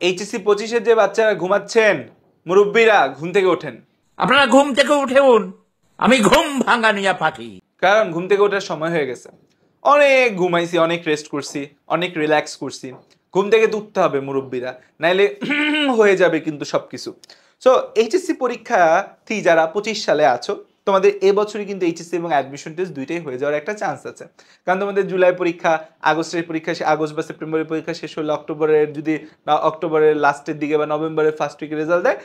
HSC 25-এর যে বাচ্চারা ঘুমাচ্ছেন, মুরব্বীরা ঘুম থেকে ওঠেন। আপনারা ঘুম থেকে উঠেন, আমি ঘুম ভাঙানিয়া পাখি। কারণ ঘুম থেকে ওঠার সময় হয়ে গেছে। অনেক ঘুমাইছি, অনেক রেস্ট করছি, অনেক রিল্যাক্স করছি। ঘুম থেকে তো উঠতে হবে মুরব্বীরা, নাইলে হয়ে যাবে কিন্তু সবকিছু। সো এইচএসসি পরীক্ষার্থী যারা 25 সালে আছো, তোমাদের এবছরই কিন্তু এইচএসসি এবং অ্যাডমিশন টেস্ট দুইটাই হয়ে যাওয়ার একটা চান্স আছে। কারণ তোমাদের জুলাই পরীক্ষা, আগস্টের পরীক্ষা, আগস্ট বা সেপ্টেম্বরের পরীক্ষা শেষ হলে অক্টোবরের, যদি অক্টোবরের লাস্টের দিকে বা নভেম্বরের ফার্স্ট উইকে রেজাল্ট দেয়,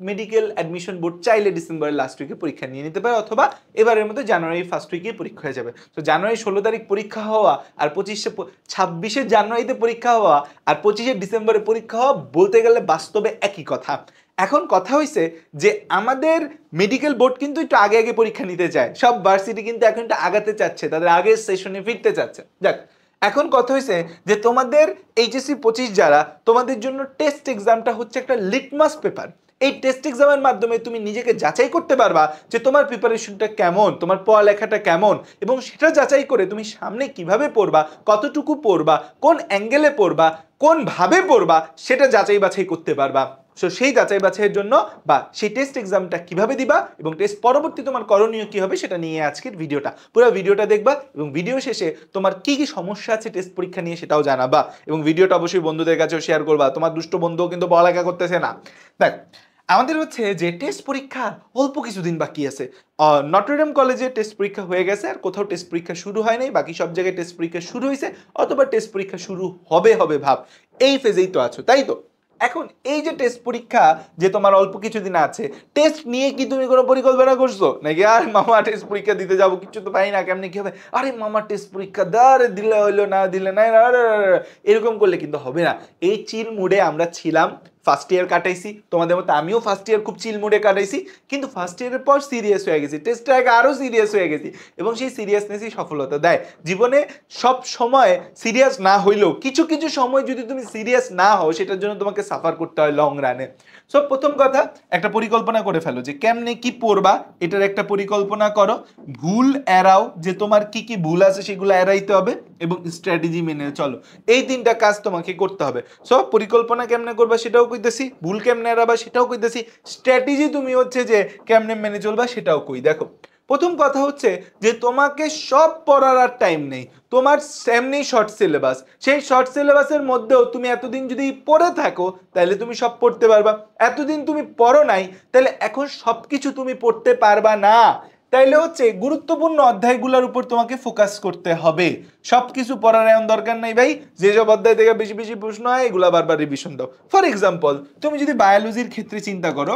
মেডিকেল অ্যাডমিশন বোর্ড চাইলে ডিসেম্বরের লাস্ট উইকে পরীক্ষা নিয়ে নিতে পারে, অথবা এবারের মধ্যে জানুয়ারি ফার্স্ট উইকে পরীক্ষা হয়ে যাবে। তো জানুয়ারি 16 তারিখ পরীক্ষা হওয়া আর 26শে জানুয়ারিতে পরীক্ষা হওয়া আর 25শে ডিসেম্বরে পরীক্ষা হওয়া বলতে গেলে বাস্তবে একই কথা। এখন কথা হইছে যে আমাদের মেডিকেল বোর্ড কিন্তু একটু আগে আগে পরীক্ষা নিতে চায়, সব ভার্সিটি কিন্তু এখন একটু আগাতে চাচ্ছে, তাদের আগের সেশনে ফিরতে চাচ্ছে। যাক, এখন কথা হইছে যে তোমাদের এইচএসসি 25 যারা, তোমাদের জন্য টেস্ট এক্সামটা হচ্ছে একটা লিটমাস পেপার। এই টেস্ট এক্সামের মাধ্যমে তুমি নিজেকে যাচাই করতে পারবা যে তোমার প্রিপারেশনটা কেমন, তোমার পড়ালেখাটা কেমন, এবং সেটা যাচাই করে তুমি সামনে কিভাবে পড়বা, কতটুকু পড়বা, কোন অ্যাঙ্গেলে পড়বা, কোন ভাবে পড়বা, সেটা যাচাই বাছাই করতে পারবা। সো সেই যাচাই বাছাইয়ের জন্য বা সেই টেস্ট এক্সামটা কিভাবে দিবা এবং টেস্ট পরবর্তী তোমার করণীয় কি হবে সেটা নিয়ে আজকের ভিডিওটা, পুরো ভিডিওটা দেখবা এবং ভিডিও শেষে তোমার কি কি সমস্যা আছে টেস্ট পরীক্ষা নিয়ে সেটাও জানাবা, এবং ভিডিওটা অবশ্যই বন্ধুদের কাছেও শেয়ার করবা। তোমার দুষ্ট বন্ধুও কিন্তু পড়ালেখা করতেছে না। দেখ, আমাদের হচ্ছে যে টেস্ট পরীক্ষা অল্প কিছুদিন বাকি আছে। নটরডেম কলেজে টেস্ট পরীক্ষা হয়ে গেছে, আর কোথাও টেস্ট পরীক্ষা শুরু হয় নাই, বাকি সব জায়গায় টেস্ট পরীক্ষা শুরু হয়েছে অথবা টেস্ট পরীক্ষা শুরু হবে ভাব, এই ফেজেই তো আছো, তাই তো? এখন এই যে টেস্ট পরীক্ষা যে তোমার অল্প কিছুদিন আছে, টেস্ট নিয়ে কি তুমি কোনো পরিকল্পনা করছো নাকি? আর মামা টেস্ট পরীক্ষা দিতে যাবো, কিছু তো পাই না, কেমনি কি হবে, আরে মামা টেস্ট পরীক্ষা দাঁড়ে দিলে হইলো না, দিলে না, এরকম করলে কিন্তু হবে না। এই চিল মুডে আমরা ছিলাম, ফার্স্ট ইয়ার কাটাইছি, তোমাদের মতো আমিও ফার্স্ট ইয়ার খুব চিল মুডে কাটাইছি, কিন্তু ফার্স্ট ইয়ারের পর সিরিয়াস হয়ে গেছি, টেস্টের আগে আরও সিরিয়াস হয়ে গেছি, এবং সেই সিরিয়াসনেসই সফলতা দেয়। জীবনে সব সময় সিরিয়াস না হইলেও কিছু কিছু সময় যদি তুমি সিরিয়াস না হও, সেটার জন্য তোমাকে সাফার করতে হয় লং রানে। সো প্রথম কথা, একটা পরিকল্পনা করে ফেলো যে কেমনে কি পড়বা, এটার একটা পরিকল্পনা করো। ভুল এড়াও, যে তোমার কি কি ভুল আছে সেগুলো এড়াইতে হবে, এবং স্ট্র্যাটেজি মেনে চলো। এই তিনটা কাজ তোমাকে করতে হবে। সো পরিকল্পনা কেমনে করবা সেটাও কইতেছি, ভুল কেমনে এড়াবা সেটাও কইতেছি, স্ট্র্যাটেজি তুমি হচ্ছে যে কেমনে মেনে চলবা সেটাও কই। দেখো, প্রথম কথা হচ্ছে যে তোমাকে সব পড়ার আর টাইম নেই, তোমার এমনি শর্ট সিলেবাস, সেই শর্ট সিলেবাসের মধ্যেও তুমি এতদিন যদি পড়ে থাকো তাহলে তুমি সব পড়তে পারবা। এতদিন তুমি পড়ো নাই, তাহলে এখন সব কিছু তুমি পড়তে পারবা না। তাইলে হচ্ছে গুরুত্বপূর্ণ অধ্যায়গুলোর উপর তোমাকে ফোকাস করতে হবে। সব কিছু পড়ার এমন দরকার নাই ভাই, যেসব অধ্যায় থেকে বেশি বেশি প্রশ্ন হয় এগুলো বারবার রিভিশন দাও। ফর এক্সাম্পল, তুমি যদি বায়োলজির ক্ষেত্রে চিন্তা করো,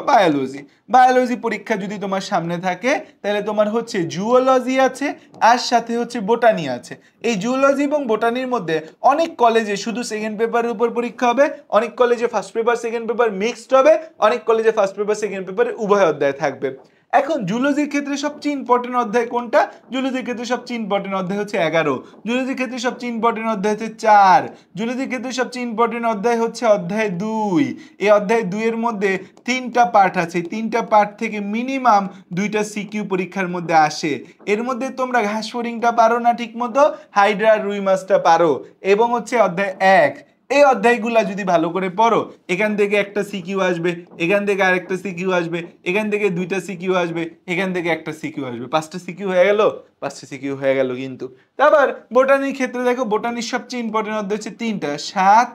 বায়োলজি পরীক্ষা যদি তোমার সামনে থাকে, তাহলে তোমার হচ্ছে জুওলজি আছে আর সাথে হচ্ছে বোটানি আছে। এই জুওলজি এবং বোটানির মধ্যে অনেক কলেজে শুধু সেকেন্ড পেপারের উপর পরীক্ষা হবে, অনেক কলেজে first paper second paper mixed হবে, অনেক কলেজে ফার্স্ট পেপার সেকেন্ড পেপারে উভয় অধ্যায় থাকবে। এখন জুলজির ক্ষেত্রে সবচেয়ে ইম্পর্টেন্ট অধ্যায় কোনটা? জুলজির ক্ষেত্রে সবচেয়ে ইম্পর্টেন্ট অধ্যায় হচ্ছে 11, জুলজির ক্ষেত্রে সবচেয়ে ইম্পর্টেন্ট অধ্যায় হচ্ছে 4, জুলজির ক্ষেত্রে সবচেয়ে ইম্পর্টেন্ট অধ্যায় হচ্ছে অধ্যায় 2। এই অধ্যায় 2 এর মধ্যে 3টা পার্ট আছে, 3টা পার্ট থেকে মিনিমাম 2টা সিকিউ পরীক্ষার মধ্যে আসে। এর মধ্যে তোমরা ঘাস ফড়িংটা পারো না ঠিক মতো, হাইড্রা রুই মাছটা পারো, এবং হচ্ছে অধ্যায় 1। এই অধ্যায়গুলা যদি ভালো করে পড়ো, এখান থেকে একটা সিকিউ আসবে, এখান থেকে আরেকটা সিকিউ আসবে, এখান থেকে 2টা সিকিউ আসবে, এখান থেকে একটা সিকিউ আসবে, 5টা সিকিউ হয়ে গেল, 5টা সিকিউ হয়ে গেল। কিন্তু তারপর বোটানির ক্ষেত্রে দেখো, বোটানির সবচেয়ে ইম্পর্টেন্ট অধ্যায় হচ্ছে 3টা, 7,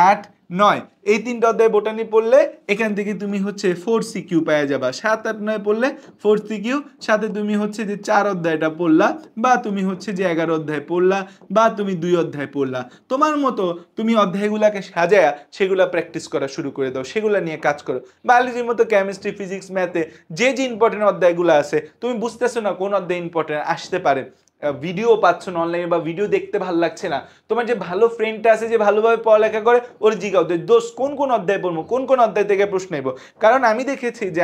8, 9। এই 3টা অধ্যায় বোটানি পড়লে এখান থেকে তুমি হচ্ছে 4 সিকিউ পেয়ে যাবা। 7, 8, 9 পড়লে 4 সিকিউ, সাথে তুমি হচ্ছে যে 4 অধ্যায়টা পড়লা, বা তুমি হচ্ছে যে 11 অধ্যায় পড়লা, বা তুমি 2 অধ্যায় পড়লা। তোমার মতো তুমি অধ্যায়গুলোকে সাজায়া সেগুলা প্র্যাকটিস করা শুরু করে দাও, সেগুলা নিয়ে কাজ করো। বায়োলজির মতো কেমিস্ট্রি, ফিজিক্স, ম্যাথে যে যে ইম্পর্টেন্ট অধ্যায়গুলো আছে, তুমি বুঝতেছো না কোন অধ্যায় ইম্পর্টেন্ট, আসতে পারে ভিডিও পাচ্ছ না অনলাইনে, বা ভিডিও দেখতে ভালো লাগছে না, তোমার যে ভালো ফ্রেন্ডটা আছে যে ভালোভাবে পড়ালেখা করে, ওর জিগাও দোস্ত কোন কোন অধ্যায় পড়বো, কোন কোন অধ্যায় থেকে প্রশ্ন নেবো। কারণ আমি দেখেছি যে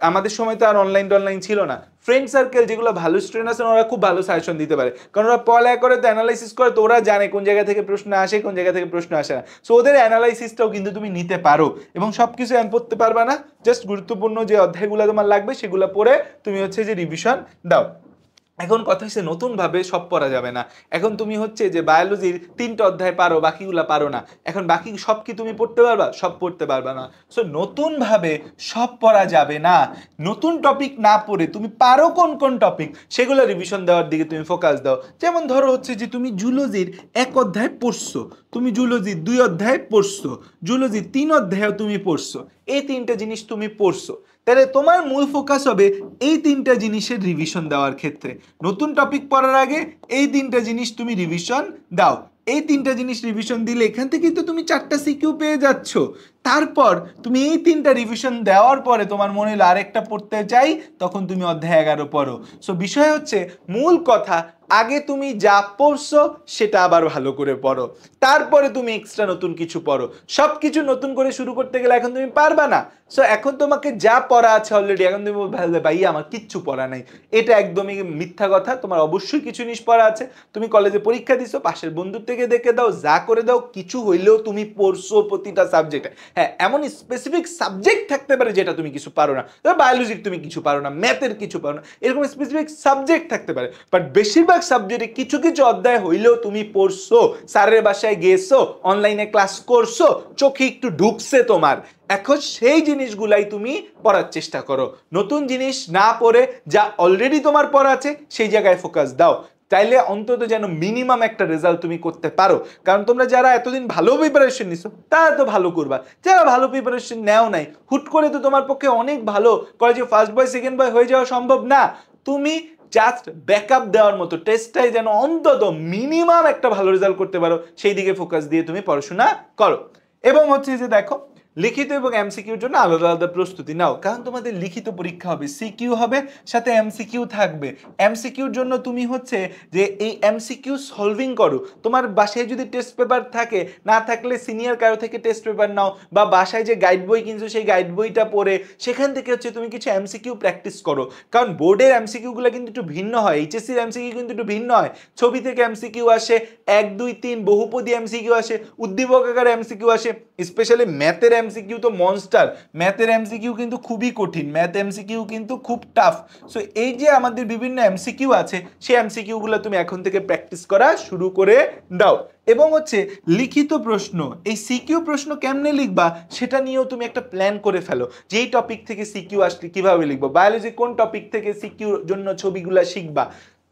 আমাদের সময় তো আর অনলাইন ছিল না, ফ্রেন্ড সার্কেল যেগুলো ভালো স্টুডেন্ট আছে ওরা খুব ভালো সাজেশন দিতে পারে, কারণ ওরা পড়ালেখা করে তো অ্যানালাইসিস করে, তো ওরা জানে কোন জায়গা থেকে প্রশ্ন আসে, কোন জায়গা থেকে প্রশ্ন আসে না। সো ওদের অ্যানালাইসিসটাও কিন্তু তুমি নিতে পারো, এবং সব কিছু এমন পড়তে পারবা না, জাস্ট গুরুত্বপূর্ণ যে অধ্যায়গুলো তোমার লাগবে সেগুলো পড়ে তুমি হচ্ছে যে রিভিশন দাও। এখন কথা হচ্ছে নতুন ভাবে সব পড়া যাবে না। এখন তুমি হচ্ছে যে বায়োলজির 3টা অধ্যায় পারো, বাকিগুলা পারো না। এখন বাকি সব কি তুমি পড়তে পারবা? সব পড়তে পারবা না। সো নতুন ভাবে সব পড়া যাবে না। নতুন টপিক না পড়ে তুমি পারো কোন কোন টপিক সেগুলো রিভিশন দেওয়ার দিকে তুমি ফোকাস দাও। যেমন ধরো হচ্ছে যে তুমি জুলজির 1 অধ্যায় পড়ছো, তুমি জুলজির 2 অধ্যায় পড়ছো, জুলজির 3 অধ্যায়ও তুমি পড়ছো, এই 3টা জিনিস তুমি পড়ছো, তাহলে তোমার মূল ফোকাস হবে এই 3টা জিনিসের রিভিশন দেওয়ার ক্ষেত্রে। নতুন টপিক পড়ার আগে এই 3টা জিনিস তুমি রিভিশন দাও। এই 3টা জিনিস রিভিশন দিলে এখান থেকেই তো তুমি 4টা সিকিউ পেয়ে যাচ্ছ। তারপর তুমি এই 3টা রিভিশন দেওয়ার পরে তোমার মনে হলো আরেকটা পড়তে চাই, তখন তুমি অধ্যায় 11 পড়ো। সো বিষয় হচ্ছে মূল কথা, আগে তুমি যা পড়ছো সেটা আবার ভালো করে পড়ো, তারপরে তুমি এক্সট্রা নতুন কিছু পড়ো। সব কিছু নতুন করে শুরু করতে গেলে এখন তুমি পারবা না। সো এখন তোমাকে যা পড়া আছে অলরেডি, এখন তুমি বলবে ভাই আমার কিচ্ছু পড়া নাই, এটা একদমই মিথ্যা কথা। তোমার অবশ্যই কিছু জিনিস পড়া আছে। তুমি কলেজে পরীক্ষা দিছো, পাশের বন্ধুর থেকে দেখে দাও, যা করে দাও, কিছু হইলেও তুমি পড়ছো প্রতিটা সাবজেক্টে। হ্যাঁ, এমন স্পেসিফিক সাবজেক্ট থাকতে পারে যেটা তুমি কিছু পারো না, বায়োলজির তুমি কিছু পারো না, ম্যাথের কিছু পারো না, এরকম স্পেসিফিক সাবজেক্ট থাকতে পারে। বাট বেশিরভাগ সাবজেক্টে কিছু কিছু অধ্যায় হইলেও তুমি পড়ছো, স্যারের বাসায় গেছো, অনলাইনে ক্লাস করছো, চোখে একটু ঢুকছে তোমার। এখন সেই জিনিসগুলাই তুমি পড়ার চেষ্টা করো। নতুন জিনিস না পড়ে যা অলরেডি তোমার পড়া আছে সেই জায়গায় ফোকাস দাও, তাইলে অন্তত যেন মিনিমাম একটা রেজাল্ট তুমি করতে পারো। কারণ তোমরা যারা এতদিন ভালো প্রিপারেশন নিছো তারা তো ভালো করবা, যারা ভালো প্রিপারেশন নেও নাই, হুট করে তো তোমার পক্ষে অনেক ভালো কলেজে ফার্স্ট বয় সেকেন্ড বয় হয়ে যাওয়া সম্ভব না। তুমি জাস্ট ব্যাকআপ দেওয়ার মতো টেস্টটাই যেন অন্তত মিনিমাম একটা ভালো রেজাল্ট করতে পারো, সেই দিকে ফোকাস দিয়ে তুমি পড়াশোনা করো। এবং হচ্ছে যে দেখো, লিখিত এবং এমসিকিউর জন্য আলাদা আলাদা প্রস্তুতি নাও, কারণ তোমাদের লিখিত পরীক্ষা হবে, সিকিউ হবে, সাথে এমসিকিউ থাকবে। এমসিকিউর জন্য তুমি হচ্ছে যে এই এমসিকিউ সলভিং করো। তোমার বাসায় যদি টেস্ট পেপার থাকে, না থাকলে সিনিয়র কারো থেকে টেস্ট পেপার নাও, বা বাসায় যে গাইড বই কিনছো সেই গাইড বইটা পড়ে সেখান থেকে হচ্ছে তুমি কিছু এমসিকিউ প্র্যাকটিস করো। কারণ বোর্ডের এমসিকিউগুলো কিন্তু একটু ভিন্ন হয়, এইচএসসির এমসিকিউ কিন্তু একটু ভিন্ন হয়। ছবি থেকে এমসিকিউ আসে, 1 2 3 বহুপদী এমসিকিউ আসে, উদ্দীপক আকারে এমসিকিউ আসে। স্পেশালি ম্যাথের এমসিকিউ তো মনস্টার, ম্যাথের এমসিকিউ কিন্তু খুবই কঠিন, ম্যাথ এমসিকিউ কিন্তু খুব টাফ। সো এই যে আমাদের বিভিন্ন এমসিকিউ আছে, সেই এমসিকিউগুলো তুমি এখন থেকে প্র্যাকটিস করা শুরু করে দাও। এবং হচ্ছে লিখিত প্রশ্ন, এই সিকিউ প্রশ্ন কেমনে লিখবা সেটা নিয়েও তুমি একটা প্ল্যান করে ফেলো, যে এই টপিক থেকে সিকিউ আসলে কিভাবে লিখবো, বায়োলজি কোন টপিক থেকে সিকিউর জন্য ছবিগুলা শিখবা,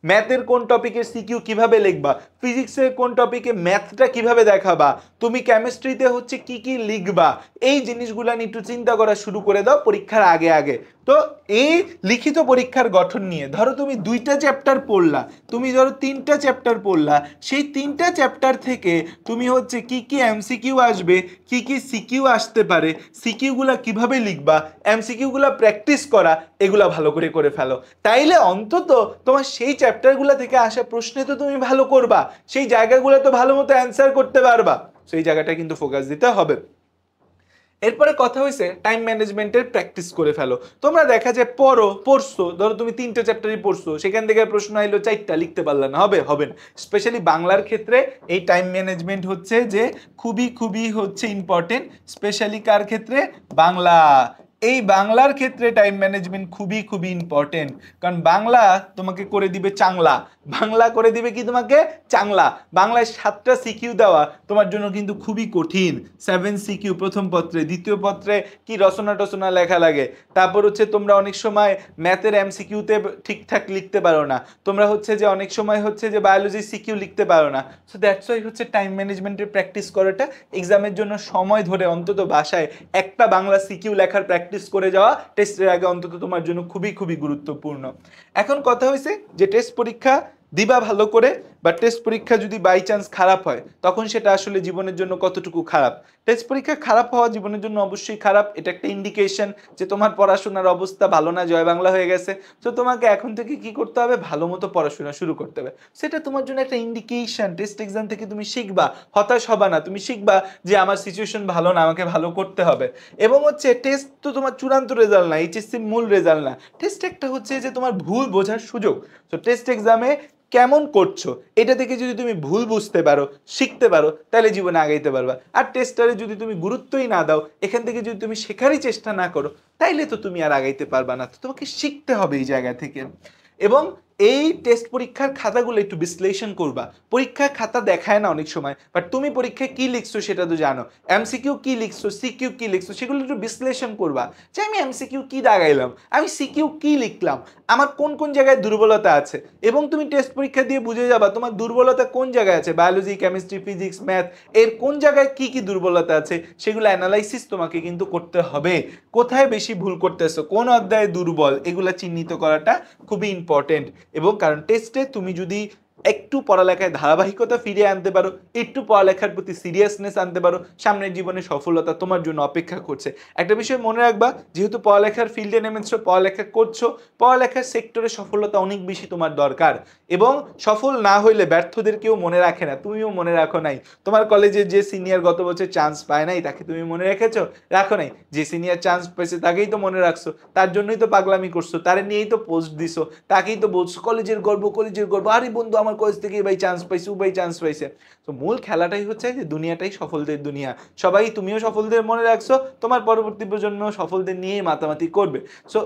ম্যাথের কোন টপিকের সিকিউ কিভাবে লিখবা, ফিজিক্সের কোন টপিকে ম্যাথটা কিভাবে দেখাবা, তুমি কেমিস্ট্রিতে হচ্ছে কি কি লিখবা, এই জিনিসগুলো নিয়ে একটু চিন্তা করা শুরু করে দাও পরীক্ষার আগে আগে। তো এই লিখিত পরীক্ষার গঠন নিয়ে ধরো তুমি 2টা চ্যাপ্টার পড়লা, তুমি ধরো 3টা চ্যাপ্টার পড়লা, সেই 3টা চ্যাপ্টার থেকে তুমি হচ্ছে কি কি এমসিকিউ আসবে, কি কি সিকিউ আসতে পারে, সিকিউগুলা কিভাবে লিখবা, এমসিকিউগুলা প্র্যাকটিস করা, এগুলা ভালো করে করে ফেলো। তাইলে অন্তত তোমার সেই চ্যাপ্টারগুলো থেকে আসা প্রশ্নে তো তুমি ভালো করবা, সেই জায়গাগুলো তো ভালো মতো অ্যান্সার করতে পারবা। সেই জায়গাটা কিন্তু ফোকাস দিতে হবে। এরপরে কথা হয়েছে টাইম ম্যানেজমেন্টের প্র্যাকটিস করে ফেলো। তোমরা দেখা যায় পড়ছো, ধরো তুমি 3টে চ্যাপ্টারই পড়ছো, সেখান থেকে প্রশ্ন আইলো 4টা, লিখতে পারলে না, হবে না। স্পেশালি বাংলার ক্ষেত্রে এই টাইম ম্যানেজমেন্ট হচ্ছে যে খুবই খুবই হচ্ছে ইম্পর্টেন্ট, স্পেশালি কার ক্ষেত্রে, বাংলা। এই বাংলার ক্ষেত্রে টাইম ম্যানেজমেন্ট খুবই খুবই ইম্পর্টেন্ট, কারণ বাংলা তোমাকে করে দিবে চাংলা, বাংলা করে দিবে কি তোমাকে চাংলা। বাংলায় 7টা সিকিউ দেওয়া তোমার জন্য কিন্তু খুবই কঠিন। 7 সিকিউ প্রথম পত্রে, দ্বিতীয় পত্রে কি রচনা টচনা লেখা লাগে, তারপর হচ্ছে তোমরা অনেক সময় ম্যাথের এমসিকিউতে ঠিকঠাক লিখতে পারো না, তোমরা হচ্ছে যে অনেক সময় হচ্ছে যে বায়োলজির সিকিউ লিখতে পারো না। সো দ্যাটস ওয়াই হচ্ছে টাইম ম্যানেজমেন্টের প্র্যাকটিস করাটা, এক্সামের জন্য সময় ধরে অন্তত বাসায় একটা বাংলা সিকিউ লেখার প্র্যাকটিস করে যাওয়া টেস্টের আগে অন্তত তোমার জন্য খুবই খুবই গুরুত্বপূর্ণ। এখন কথা হয়েছে যে টেস্ট পরীক্ষা দিবা ভালো করে, বা টেস্ট পরীক্ষা যদি বাই চান্স খারাপ হয় তখন সেটা আসলে জীবনের জন্য কতটুকু খারাপ। টেস্ট পরীক্ষা খারাপ হওয়া জীবনের জন্য অবশ্যই খারাপ, এটা একটা ইন্ডিকেশন যে তোমার পড়াশোনার অবস্থা ভালো না, জয় বাংলা হয়ে গেছে। তো তোমাকে এখন থেকে কি করতে হবে, ভালো মতো পড়াশোনা শুরু করতে হবে, সেটা তোমার জন্য একটা ইন্ডিকেশন। টেস্ট এক্সাম থেকে তুমি শিখবা, হতাশ হবা না, তুমি শিখবা যে আমার সিচুয়েশন ভালো না, আমাকে ভালো করতে হবে। এবং হচ্ছে টেস্ট তো তোমার চূড়ান্ত রেজাল্ট না, এইচএসসির মূল রেজাল্ট না, টেস্ট একটা হচ্ছে যে তোমার ভুল বোঝার সুযোগ। তো টেস্ট এক্সামে কেমন করছো এটা থেকে যদি তুমি ভুল বুঝতে পারো, শিখতে পারো, তাহলে জীবনে আগাইতে পারবা। আর টেস্টারে যদি তুমি গুরুত্বই না দাও, এখান থেকে যদি তুমি শেখারই চেষ্টা না করো, তাইলে তো তুমি আর আগাইতে পারবা না। তো তোমাকে শিখতে হবে এই জায়গা থেকে। এবং এই টেস্ট পরীক্ষার খাতাগুলো একটু বিশ্লেষণ করবা। পরীক্ষার খাতা দেখায় না অনেক সময়, বাট তুমি পরীক্ষায় কি লিখছো সেটা তো জানো। এমসিকিউ কি লিখছো, সিকিউ কি লিখছো, সেগুলো একটু বিশ্লেষণ করবা যে আমি এমসিকিউ কি দাগাইলাম, আমি সিকিউ কি লিখলাম, আমার কোন কোন জায়গায় দুর্বলতা আছে। এবং তুমি টেস্ট পরীক্ষা দিয়ে বুঝে যাবা তোমার দুর্বলতা কোন জায়গায় আছে, বায়োলজি, কেমিস্ট্রি, ফিজিক্স, ম্যাথ, এর কোন জায়গায় কি কি দুর্বলতা আছে সেগুলো অ্যানালাইসিস তোমাকে কিন্তু করতে হবে। কোথায় বেশি ভুল করতেছো, কোন অধ্যায়ে দুর্বল, এগুলা চিহ্নিত করাটা খুবই ইম্পর্টেন্ট। এবং কারণ টেস্টে তুমি যদি একটু পড়ালেখায় ধারাবাহিকতা ফিরিয়ে আনতে পারো, একটু পড়ালেখার প্রতি সিরিয়াসনেস আনতে পারো, সামনের জীবনে সফলতা তোমার জন্য অপেক্ষা করছে। একটা বিষয় মনে রাখবা, যেহেতু পড়ালেখার ফিল্ডে নেমেছো, পড়ালেখা করছো, পড়ালেখার সেক্টরে সফলতা অনেক বেশি তোমার দরকার। এবং সফল না হইলে ব্যর্থদের কেউ মনে রাখে না, তুমিও মনে রাখো নাই। তোমার কলেজে যে সিনিয়র গত বছর চান্স পায় নাই তাকে তুমি মনে রেখেছো? রাখো নাই। যে সিনিয়র চান্স পেয়েছে তাকেই তো মনে রাখছো, তার জন্যই তো পাগলামি করছো, তারে নিয়েই তো পোস্ট দিছো, তাকেই তো বলছো কলেজের গর্ব, কলেজের গর্ব, আরে বন্ধু আমার কলেজ থেকে ভাই চান্স পাইছে, ও ভাই চান্স পাইছে। তো মূল খেলাটাই হচ্ছে যে দুনিয়াটাই সফলদের দুনিয়া, সবাই, তুমিও সফলদের মনে রাখছো, তোমার পরবর্তী প্রজন্ম সফলদের নিয়েই মাতামাতি করবে। সো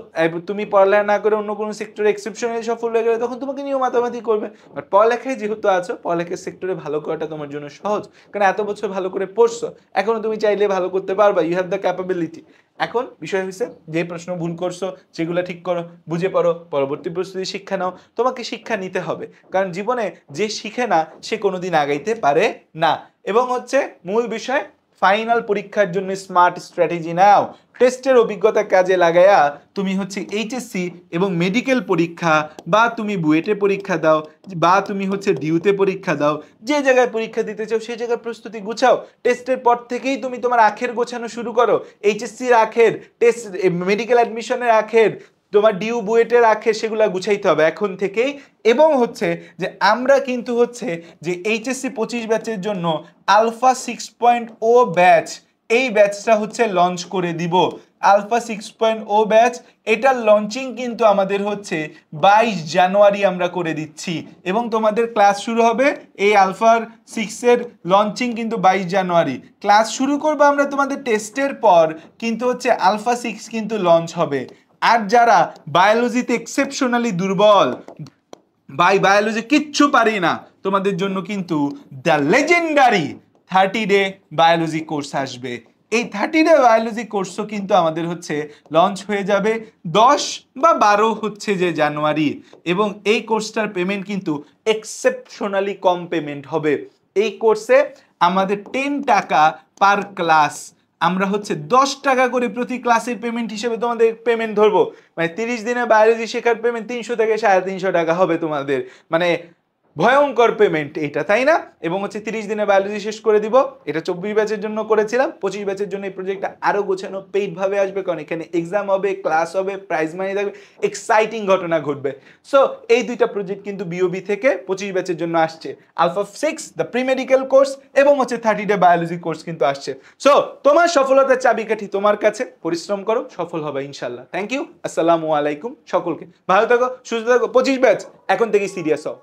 তুমি পড়ালেখা না করে অন্য কোনো সেক্টরে এক্সেপশনালি সফল হয়ে গেলে তখন তোমাকে নিয়েও মাতামাতি করবে। বাট পড়ালেখায় যেহেতু আছো, পড়ালেখার সেক্টরে ভালো করাটা তোমার জন্য সহজ, কারণ এত বছর ভালো করে পড়ছো, এখনো তুমি চাইলে ভালো করতে পারবা, ইউ হ্যাভ দ্য ক্যাপাবিলিটি। এখন বিষয় হচ্ছে যে প্রশ্ন ভুল করছো সেগুলো ঠিক করো, বুঝে পড়ো, পরবর্তী প্রস্তুতি শিক্ষা নাও। তোমাকে শিক্ষা নিতে হবে, কারণ জীবনে যে শিখে না সে কোনোদিন আগাইতে পারে না। এবং হচ্ছে মূল বিষয়, ফাইনাল পরীক্ষার জন্য স্মার্ট স্ট্র্যাটেজি নাও। টেস্টের অভিজ্ঞতা কাজে লাগায়া তুমি হচ্ছে এইচএসসি এবং মেডিকেল পরীক্ষা, বা তুমি বুয়েটে পরীক্ষা দাও, বা তুমি হচ্ছে ডিউতে পরীক্ষা দাও, যে জায়গায় পরীক্ষা দিতে চাও সেই জায়গায় প্রস্তুতি গুছাও। টেস্টের পর থেকেই তুমি তোমার আখের গোছানো শুরু করো, এইচএসসির আখের, টেস্ট মেডিকেল অ্যাডমিশনের আখের, তোমার ডিউ বুয়েটের আখের, সেগুলো গুছাইতে হবে এখন থেকেই। এবং হচ্ছে যে আমরা কিন্তু হচ্ছে যে এইচএসসি 25 ব্যাচের জন্য আলফা 6.0 ব্যাচ, এই ব্যাচটা হচ্ছে লঞ্চ করে দিব। আলফা 6.0 ব্যাচ, এটার লঞ্চিং কিন্তু আমাদের হচ্ছে 22 জানুয়ারি আমরা করে দিচ্ছি, এবং তোমাদের ক্লাস শুরু হবে এই আলফার 6 এর লঞ্চিং কিন্তু 22 জানুয়ারি। ক্লাস শুরু করবো আমরা তোমাদের টেস্টের পর, কিন্তু হচ্ছে আলফা 6 কিন্তু লঞ্চ হবে। আর যারা বায়োলজিতে এক্সেপশনালি দুর্বল, বায়োলজি কিচ্ছু পারি না, তোমাদের জন্য কিন্তু দ্য লেজেন্ডারি 30-ডে বায়োলজি কোর্স আসবে। এই 30-ডে বায়োলজি কোর্সও কিন্তু আমাদের হচ্ছে লঞ্চ হয়ে যাবে 10 বা 12 হচ্ছে যে জানুয়ারি। এবং এই কোর্সটার পেমেন্ট কিন্তু এক্সেপশনালি কম পেমেন্ট হবে। এই কোর্সে আমাদের 10 টাকা পার ক্লাস, আমরা হচ্ছে 10 টাকা করে প্রতি ক্লাসের পেমেন্ট হিসেবে তোমাদের পেমেন্ট ধরবো। মানে 30 দিনে বায়োলজি শেখার পেমেন্ট 300 থেকে 350 টাকা হবে তোমাদের, মানে ভয়ঙ্কর পেমেন্ট এটা, তাই না? এবং হচ্ছে 30 দিনে বায়োলজি শেষ করে দিব। এটা 24 ব্যাচের জন্য করেছিলাম, 25 ব্যাচের জন্য এই প্রজেক্টটা আরো গোছানো পেইড ভাবে আসবে, কারণ এখানে এক্সাম হবে, ক্লাস হবে, প্রাইজ মানি থাকবে, এক্সাইটিং ঘটনা ঘটবে। সো এই দুইটা প্রজেক্ট কিন্তু বিওবি থেকে 25 ব্যাচের জন্য আসছে। Alpha 6 the pre medical course এবং হচ্ছে 30-ডে বায়োলজি কোর্স কিন্তু আসছে। সো তোমার সফলতার চাবিকাঠি তোমার কাছে, পরিশ্রম করো, সফল হবে ইনশাআল্লাহ। থ্যাংক ইউ, আসসালামু আলাইকুম সকলকে, ভালো থাকো, সুস্থ থাকো। 25 ব্যাচ এখন থেকেই সিরিয়াস হও।